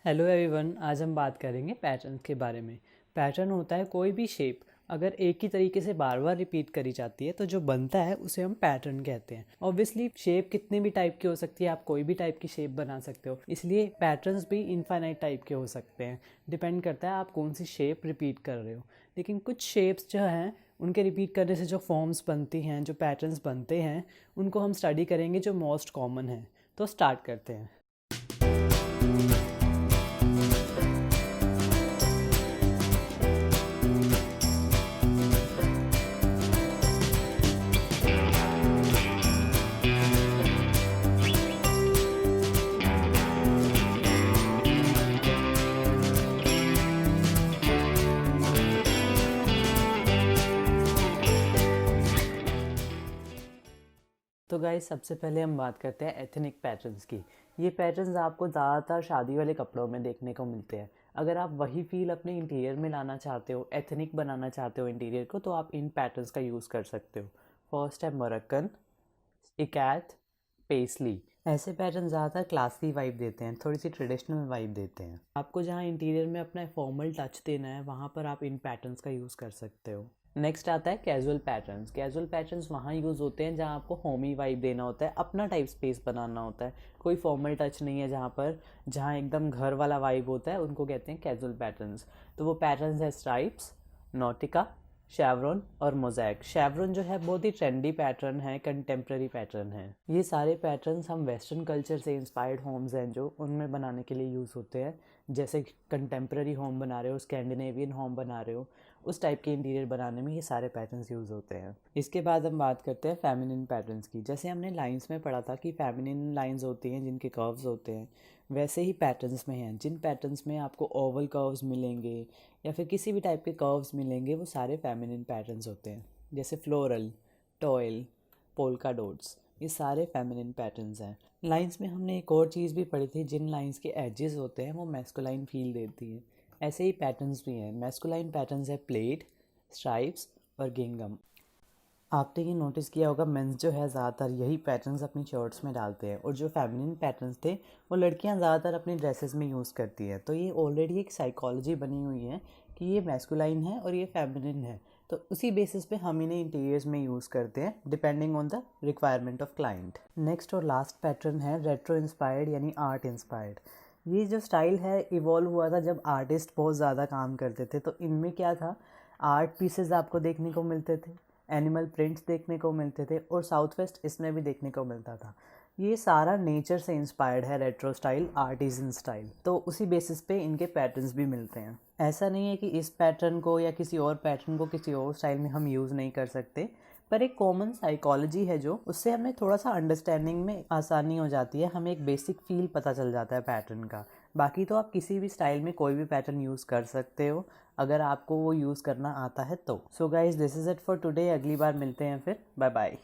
Hello everyone, आज हम बात करेंगे पैटर्न के बारे में। पैटर्न होता है कोई भी शेप अगर एक ही तरीके से बार बार रिपीट करी जाती है तो जो बनता है उसे हम पैटर्न कहते हैं। ऑब्वियसली शेप कितने भी टाइप की हो सकती है, आप कोई भी टाइप की शेप बना सकते हो, इसलिए पैटर्न्स भी इनफाइनाइट टाइप के हो सकते हैं। डिपेंड करता है आप कौन सी शेप रिपीट कर रहे हो। लेकिन कुछ शेप्स जो हैं उनके रिपीट करने से जो फॉर्म्स बनती हैं, जो पैटर्न्स बनते हैं, उनको हम स्टडी करेंगे जो मोस्ट कॉमन है। तो स्टार्ट करते हैं। तो गाइस, सबसे पहले हम बात करते हैं एथनिक पैटर्न्स की। ये पैटर्न्स आपको ज़्यादातर शादी वाले कपड़ों में देखने को मिलते हैं। अगर आप वही फील अपने इंटीरियर में लाना चाहते हो, एथनिक बनाना चाहते हो इंटीरियर को, तो आप इन पैटर्न्स का यूज़ कर सकते हो। फर्स्ट है मोरक्कन, इकैथ, पेस्ली। ऐसे पैटर्न ज़्यादातर क्लासी वाइब देते हैं, थोड़ी सी ट्रेडिशनल वाइब देते हैं। आपको जहाँ इंटीरियर में अपना फॉर्मल टच देना है वहाँ पर आप इन पैटर्न्स का यूज़ कर सकते हो। नेक्स्ट आता है कैजुअल पैटर्न्स। कैजुअल पैटर्न्स वहाँ यूज़ होते हैं जहाँ आपको होमी वाइब देना होता है, अपना टाइप स्पेस बनाना होता है, कोई फॉर्मल टच नहीं है, जहाँ एकदम घर वाला वाइब होता है, उनको कहते हैं कैजुअल पैटर्न्स। तो वो पैटर्न्स है स्ट्राइप्स, नॉटिका, शेवरॉन और मोज़ैक। शेवरॉन जो है बहुत ही ट्रेंडी पैटर्न है, कंटेम्प्रेरी पैटर्न है। ये सारे पैटर्न्स हम वेस्टर्न कल्चर से इंस्पायर्ड होम्स हैं जो उनमें बनाने के लिए यूज़ होते हैं। जैसे कंटेम्प्रेरी होम बना रहे हो, स्कैंडिनेवियन होम बना रहे हो, उस टाइप के इंटीरियर बनाने में ये सारे पैटर्न्स यूज़ होते हैं। इसके बाद हम बात करते हैं फेमिनिन पैटर्न्स की। जैसे हमने लाइंस में पढ़ा था कि फेमिनिन लाइंस होती हैं जिनके कर्व्स होते हैं, वैसे ही पैटर्न्स में हैं। जिन पैटर्न्स में आपको ओवल कर्व्स मिलेंगे या फिर किसी भी टाइप के कर्व्स मिलेंगे, वो सारे फेमिनिन पैटर्न्स होते हैं। जैसे फ्लोरल, टॉयल, पोल्का डॉट्स, ये सारे फेमिनिन पैटर्न्स हैं। लाइंस में हमने एक और चीज़ भी पढ़ी थी, जिन लाइंस के एजेस होते हैं वो मैस्कुलाइन फील देती है। ऐसे ही पैटर्न्स भी हैं। मैस्कुलाइन पैटर्न्स है प्लेट, स्ट्राइप्स और गिंगम। आपने ये नोटिस किया होगा, मेंस जो है ज़्यादातर यही पैटर्न्स अपनी शर्ट्स में डालते हैं, और जो फेमिनिन पैटर्न्स थे वो लड़कियां ज़्यादातर अपनी ड्रेसेस में यूज़ करती हैं। तो ये ऑलरेडी एक साइकोलॉजी बनी हुई है कि ये मैस्कुलाइन है और ये फेमिनिन है, तो उसी बेसिस पे हम इन्हें इंटीरियर्स में यूज़ करते हैं depending on the requirement of client. Next और लास्ट पैटर्न है रेट्रो इंस्पायर्ड यानी आर्ट इंस्पायर्ड। ये जो स्टाइल है इवॉल्व हुआ था जब आर्टिस्ट बहुत ज़्यादा काम करते थे। तो इनमें क्या था, आर्ट पीसेस आपको देखने को मिलते थे, एनिमल प्रिंट्स देखने को मिलते थे, और साउथ वेस्ट इसमें भी देखने को मिलता था। ये सारा नेचर से इंस्पायर्ड है रेट्रो स्टाइल, आर्टिजन स्टाइल। तो उसी बेसिस पे इनके पैटर्न्स भी मिलते हैं। ऐसा नहीं है कि इस पैटर्न को या किसी और पैटर्न को किसी और स्टाइल में हम यूज़ नहीं कर सकते, पर एक कॉमन साइकोलॉजी है जो उससे हमें थोड़ा सा अंडरस्टैंडिंग में आसानी हो जाती है, हमें एक बेसिक फील पता चल जाता है पैटर्न का। बाकी तो आप किसी भी स्टाइल में कोई भी पैटर्न यूज़ कर सकते हो अगर आपको वो यूज़ करना आता है तो। So guys, this is it for today. अगली बार मिलते हैं फिर। Bye bye.